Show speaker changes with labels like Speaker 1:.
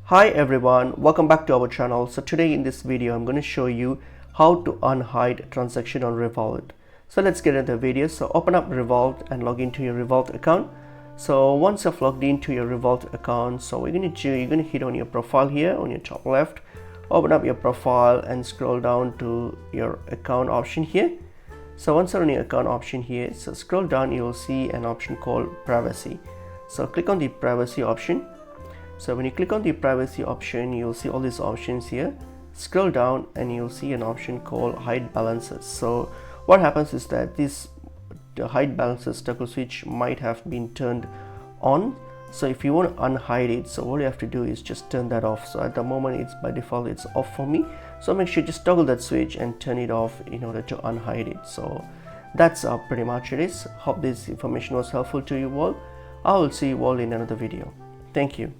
Speaker 1: Hi everyone, welcome back to our channel. So today in this video I'm going to show you how to unhide transaction on Revolut. So let's get into the video. So open up Revolut and log into your Revolut account. So once you've logged into your Revolut account, so what you're going to do, you're going to hit on your profile here on your top left, open up your profile and scroll down to your account option here. So once you're on your account option here, so scroll down, you will see an option called privacy. So click on the privacy option. So when you click on the privacy option, you'll see all these options here. Scroll down and you'll see an option called hide balances. So what happens is that the hide balances toggle switch might have been turned on. So if you want to unhide it, so what you have to do is just turn that off. So at the moment it's by default it's off for me, so make sure you just toggle that switch and turn it off in order to unhide it. So that's pretty much it is. Hope this information was helpful to you all. I will see you all in another video. Thank you.